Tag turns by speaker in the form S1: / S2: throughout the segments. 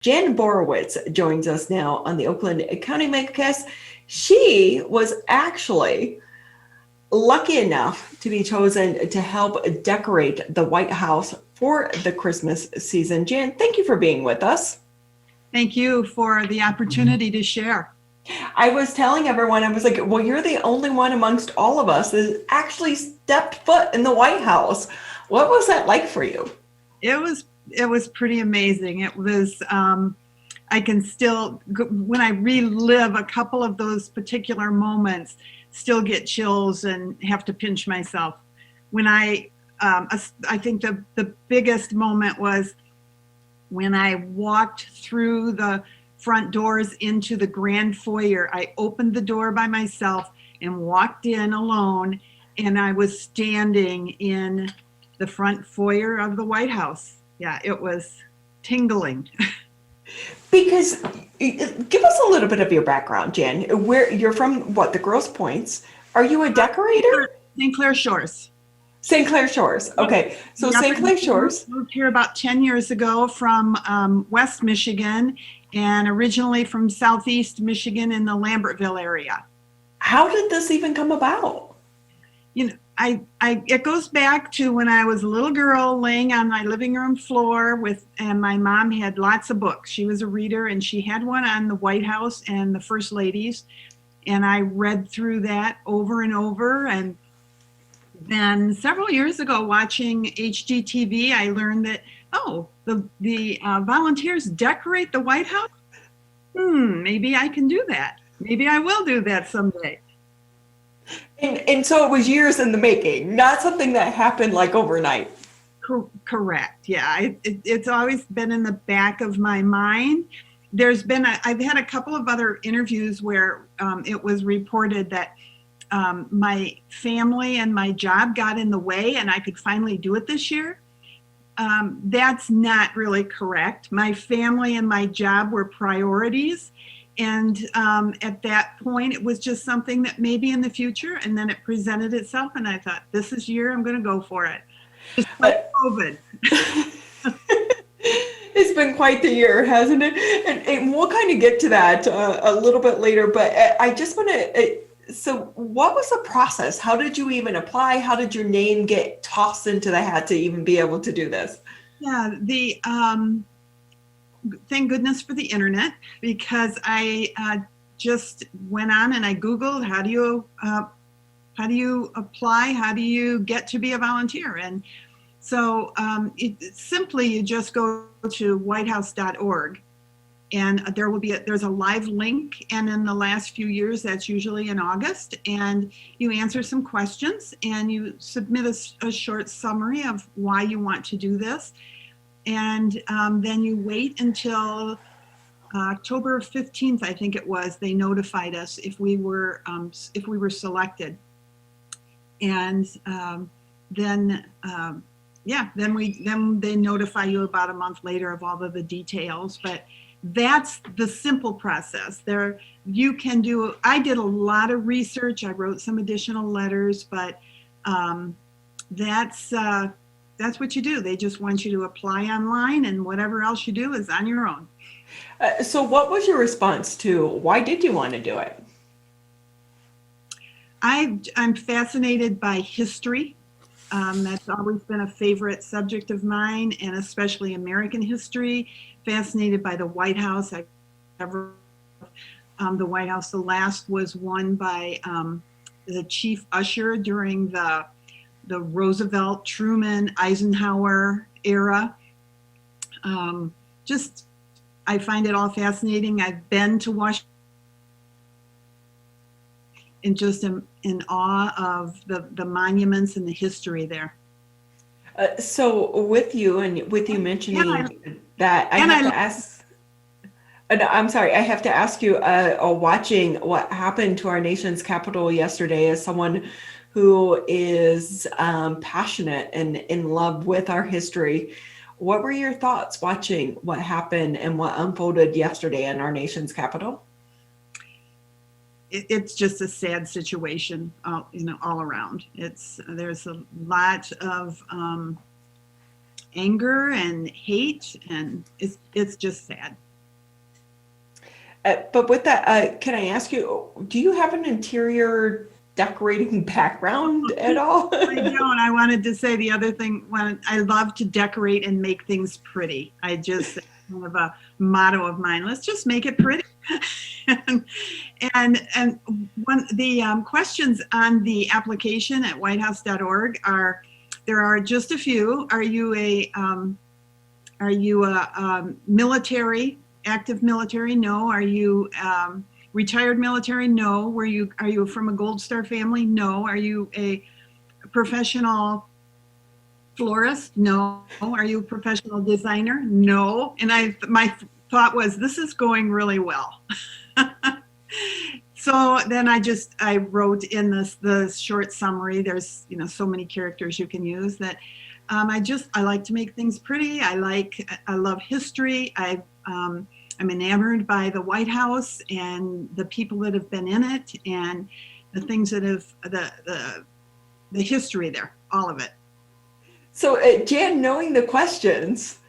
S1: Jan Borowicz joins us now on the Oakland County Megacast. She was actually lucky enough to be chosen to help decorate the White House for the Christmas season. Jan, thank you for being with us.
S2: Thank you for the opportunity to share.
S1: I was telling everyone, I was like, well, you're the only one amongst all of us that actually stepped foot in the White House. What was that like for you?
S2: It was pretty amazing. It was I can still, when I relive a couple of those particular moments, still get chills and have to pinch myself. When I think the biggest moment was when I walked through the front doors into the grand foyer. I opened the door by myself and walked in alone, and I was standing in the front foyer of the White House. Yeah, it was tingling.
S1: Because give us a little bit of your background, Jan. Where you're from? What, the Grosse Pointes? Are you a decorator?
S2: St. Clair Shores.
S1: St. Clair Shores. Okay, so
S2: Yep.
S1: St. Clair Shores.
S2: Moved here about 10 years ago from West Michigan, and originally from Southeast Michigan in the Lambertville area.
S1: How did this even come about?
S2: You know, it goes back to when I was a little girl laying on my living room floor and my mom had lots of books. She was a reader, and she had one on the White House and the First Ladies. And I read through that over and over. And then several years ago, watching HGTV, I learned that, the volunteers decorate the White House. Maybe I can do that. Maybe I will do that someday.
S1: And so it was years in the making, not something that happened like overnight.
S2: Correct. Yeah, it's always been in the back of my mind. I've had a couple of other interviews where it was reported that my family and my job got in the way and I could finally do it this year. That's not really correct. My family and my job were priorities. And at that point, it was just something that maybe in the future, and then it presented itself. And I thought, this is year, I'm going to go for it. Just like COVID.
S1: It's been quite the year, hasn't it? And we'll kind of get to that a little bit later. But I just want to, so what was the process? How did you even apply? How did your name get tossed into the hat to even be able to do this?
S2: Yeah, thank goodness for the internet, because I just went on and I Googled how do you apply, how do you get to be a volunteer, and so simply you just go to whitehouse.org, and there's a live link, and in the last few years, that's usually in August, and you answer some questions and you submit a short summary of why you want to do this. And then you wait until October 15th, I think it was. They notified us if we were selected, and then they notify you about a month later of all of the details. But that's the simple process. You can do. I did a lot of research. I wrote some additional letters, but that's what you do. They just want you to apply online, and whatever else you do is on your own.
S1: So what was your response to why did you want to do it?
S2: I'm fascinated by history. That's always been a favorite subject of mine, and especially American history. Fascinated by the White House. The White House, the last was won by the chief usher during the Roosevelt, Truman, Eisenhower era. I find it all fascinating. I've been to Washington and just am in awe of the monuments and the history there.
S1: So with you mentioning that, I have to ask you, watching what happened to our nation's capital yesterday, as someone who is passionate and in love with our history, what were your thoughts watching what happened and what unfolded yesterday in our nation's capital?
S2: It's just a sad situation, all around. There's a lot of anger and hate, and it's just sad.
S1: But with that, can I ask you, do you have an interior decorating background at all?
S2: I don't. I wanted to say the other thing. When I love to decorate and make things pretty, I just kind of a motto of mine. Let's just make it pretty. and and one the questions on the application at whitehouse.org are there are just a few. Are you a military, active military? No. Are you retired military? No. Are you from a Gold Star family? No. Are you a professional florist? No. Are you a professional designer? No. And my thought was, this is going really well. So then I wrote in the short summary. There's so many characters you can use that. I like to make things pretty. I love history. I'm enamored by the White House and the people that have been in it and the things that have the history there, all of it.
S1: So, Jan, knowing the questions,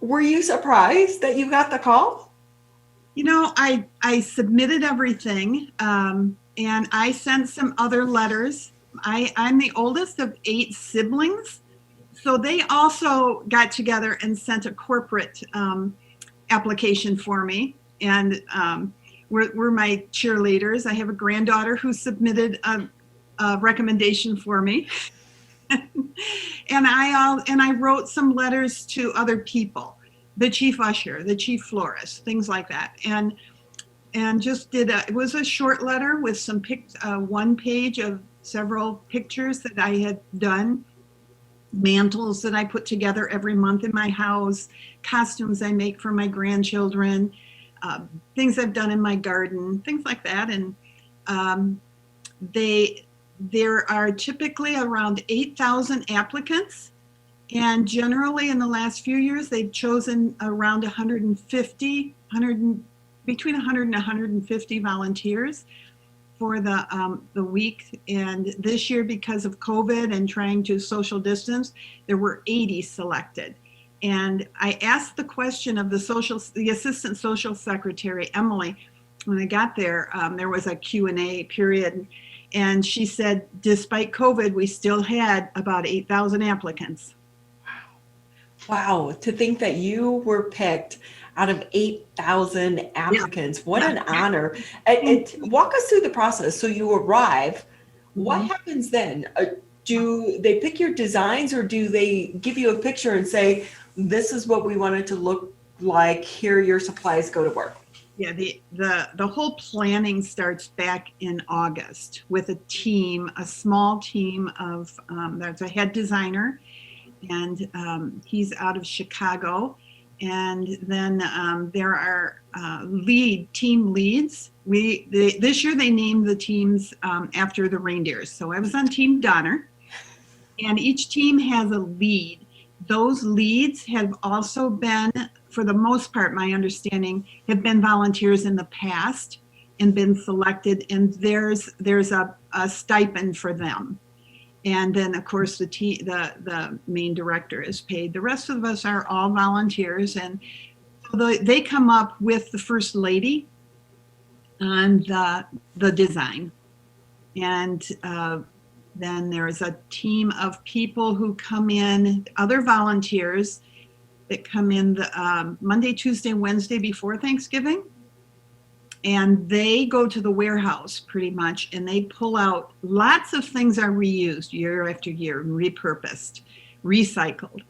S1: were you surprised that you got the call?
S2: I submitted everything, and I sent some other letters. I'm the oldest of 8 siblings, so they also got together and sent a corporate application for me, and we're my cheerleaders. I have a granddaughter who submitted a recommendation for me. And I wrote some letters to other people, the chief usher, the chief florist, things like that, and just it was a short letter with some one page of several pictures that I had done, mantles that I put together every month in my house, costumes I make for my grandchildren, things I've done in my garden, things like that, and there are typically around 8,000 applicants, and generally in the last few years they've chosen around between 100 and 150 volunteers for the week. And this year, because of COVID and trying to social distance, there were 80 selected. And I asked the question of the assistant social secretary, Emily, when I got there. There was a Q&A period. And she said, despite COVID, we still had about 8,000 applicants.
S1: Wow. To think that you were picked out of 8,000 applicants. Yeah. What an honor. And walk us through the process. So you arrive. What happens then? Do they pick your designs, or do they give you a picture and say, this is what we want it to look like, here your supplies, go to work?
S2: Yeah, the whole planning starts back in August with a small team of, there's a head designer, and he's out of Chicago. And then there are team leads. This year they named the teams after the reindeers. So I was on Team Donner, and each team has a lead. Those leads have also been, for the most part, my understanding, have been volunteers in the past and been selected, and there's a stipend for them. And then, of course, the main director is paid. The rest of us are all volunteers, and so they come up with the first lady on the design. And then there's a team of people who come in, other volunteers that come in the Monday, Tuesday, Wednesday before Thanksgiving. And they go to the warehouse pretty much, and they pull out lots of things are reused year after year, repurposed, recycled.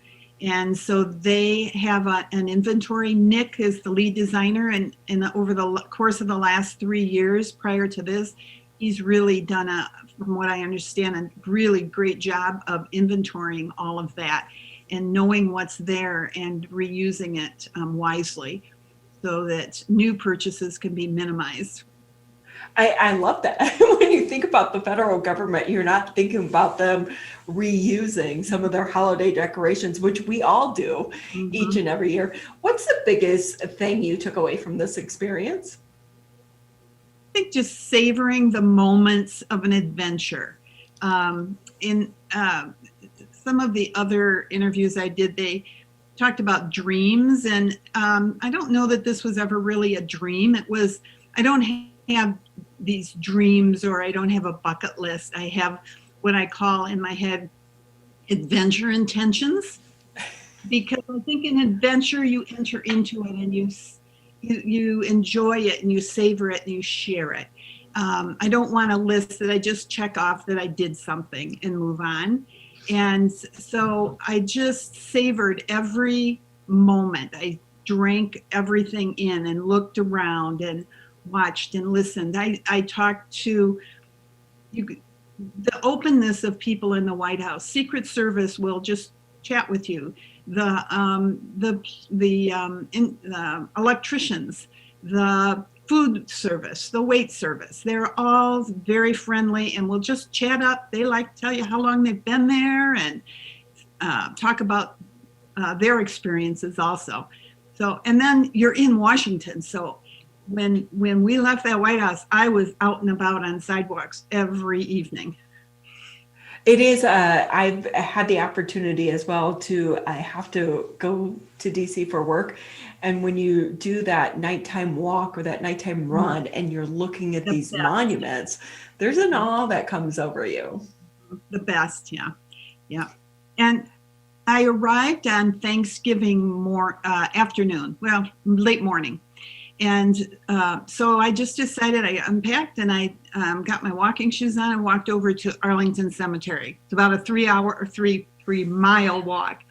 S2: And so they have an inventory. Nick is the lead designer, and over the course of the last 3 years prior to this, he's really done from what I understand, a really great job of inventorying all of that and knowing what's there and reusing it wisely, so that new purchases can be minimized.
S1: I love that. When you think about the federal government, you're not thinking about them reusing some of their holiday decorations, which we all do each and every year. What's the biggest thing you took away from this experience?
S2: I think just savoring the moments of an adventure. In some of the other interviews I did, talked about dreams, and I don't know that this was ever really a dream. It was, I don't have these dreams, or I don't have a bucket list. I have what I call in my head adventure intentions, because I think in adventure you enter into it and you enjoy it and you savor it and you share it. I don't want a list that I just check off that I did something and move on. And so I just savored every moment. I drank everything in and looked around and watched and listened. I talked to you, the openness of people in the White House. Secret Service will just chat with you. The electricians, the food service, the wait service, they're all very friendly and will just chat up. They like to tell you how long they've been there and talk about their experiences also. So, and then you're in Washington. So when we left that White House, I was out and about on sidewalks every evening.
S1: It is, I've had the opportunity as well to, I have to go to DC for work. And when you do that nighttime walk or that nighttime run and you're looking at these monuments, there's an awe that comes over you.
S2: The best, yeah. Yeah. And I arrived on Thanksgiving afternoon, well, late morning. And so I just decided, I unpacked and I got my walking shoes on and walked over to Arlington Cemetery. It's about a 3-mile walk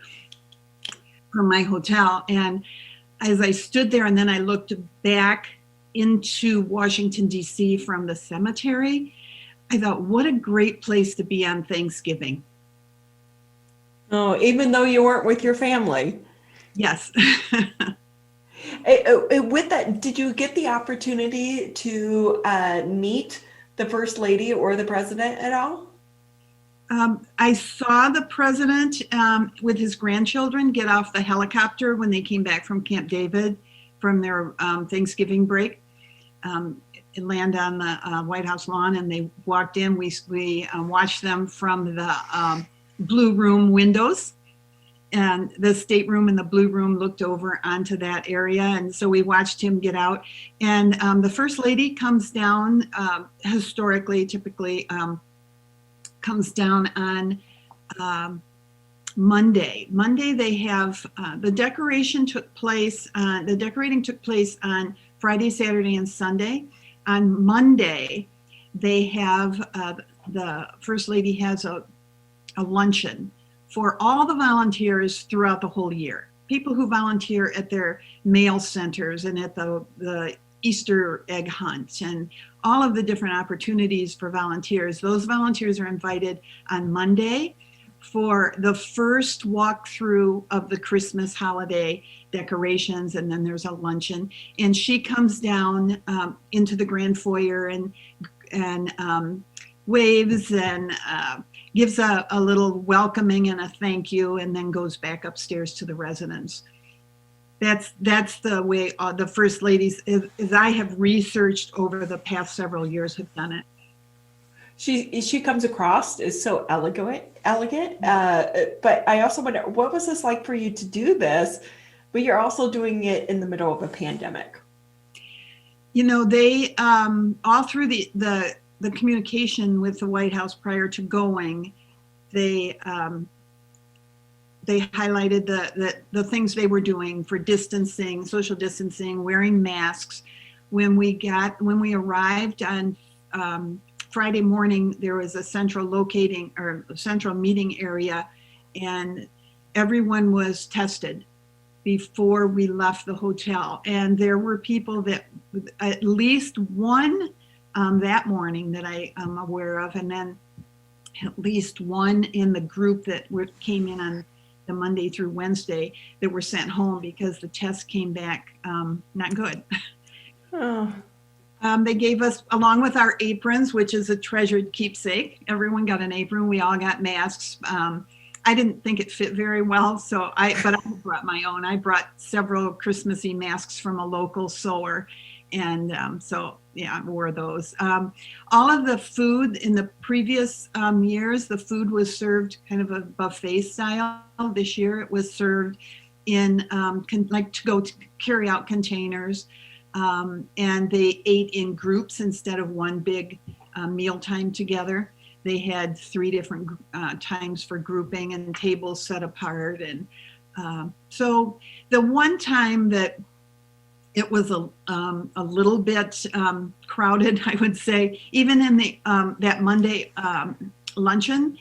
S2: from my hotel. And as I stood there and then I looked back into Washington, D.C. from the cemetery, I thought, what a great place to be on Thanksgiving.
S1: Oh, even though you weren't with your family.
S2: Yes.
S1: With that, did you get the opportunity to meet the First Lady or the President at all?
S2: I saw the President with his grandchildren get off the helicopter when they came back from Camp David from their Thanksgiving break. It landed on the White House lawn and they walked in. We watched them from the Blue Room windows. And the stateroom and the Blue Room looked over onto that area. And so we watched him get out. And the First Lady comes down, historically, typically comes down on Monday. Monday they have, the decorating took place on Friday, Saturday, and Sunday. On Monday, they have, the First Lady has a luncheon for all the volunteers throughout the whole year. People who volunteer at their mail centers and at the Easter egg hunt and all of the different opportunities for volunteers. Those volunteers are invited on Monday for the first walkthrough of the Christmas holiday decorations, and then there's a luncheon. And she comes down into the grand foyer and waves and gives a little welcoming and a thank you, and then goes back upstairs to the residence. That's the way the First Ladies, as I have researched over the past several years, have done it.
S1: She comes across as so elegant. But I also wonder, what was this like for you to do this, but you're also doing it in the middle of a pandemic?
S2: You know, they all through the communication with the White House prior to going, they highlighted the things they were doing for distancing, social distancing, wearing masks. When we arrived on Friday morning, there was a central meeting area, and everyone was tested before we left the hotel. And there were people that, at least one that morning that I am aware of, and then at least one in the group that came in on the Monday through Wednesday that were sent home because the test came back not good.
S1: Oh.
S2: They gave us, along with our aprons, which is a treasured keepsake. Everyone got an apron. We all got masks. I didn't think it fit very well, but I brought my own. I brought several Christmassy masks from a local sewer. And so, yeah, I wore those. All of the food in the previous years, the food was served kind of a buffet style. This year it was served in like to go to carry out containers, and they ate in groups instead of one big meal time together. They had 3 different times for grouping and tables set apart. And so the one time that it was a little bit crowded, I would say, even in the that Monday luncheon,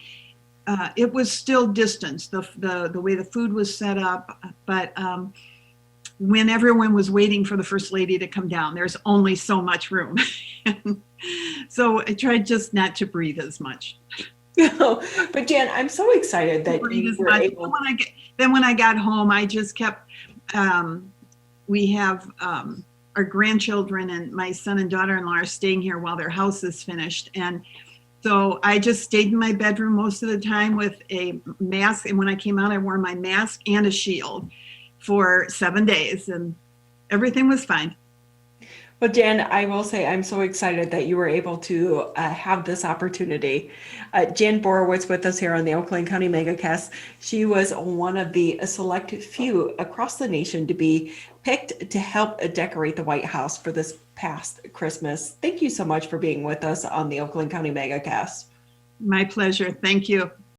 S2: it was still distanced, the way the food was set up. But when everyone was waiting for the First Lady to come down, there's only so much room. So I tried just not to breathe as much.
S1: But Jan, I'm so excited that you were able.
S2: Then when I got home, I just kept, we have our grandchildren, and my son and daughter-in-law are staying here while their house is finished. And so I just stayed in my bedroom most of the time with a mask. And when I came out, I wore my mask and a shield for 7 days, and everything was fine.
S1: Well, Jan, I will say I'm so excited that you were able to have this opportunity. Jan Borowicz with us here on the Oakland County MegaCast. She was one of the select few across the nation to be picked to help decorate the White House for this past Christmas. Thank you so much for being with us on the Oakland County MegaCast.
S2: My pleasure. Thank you.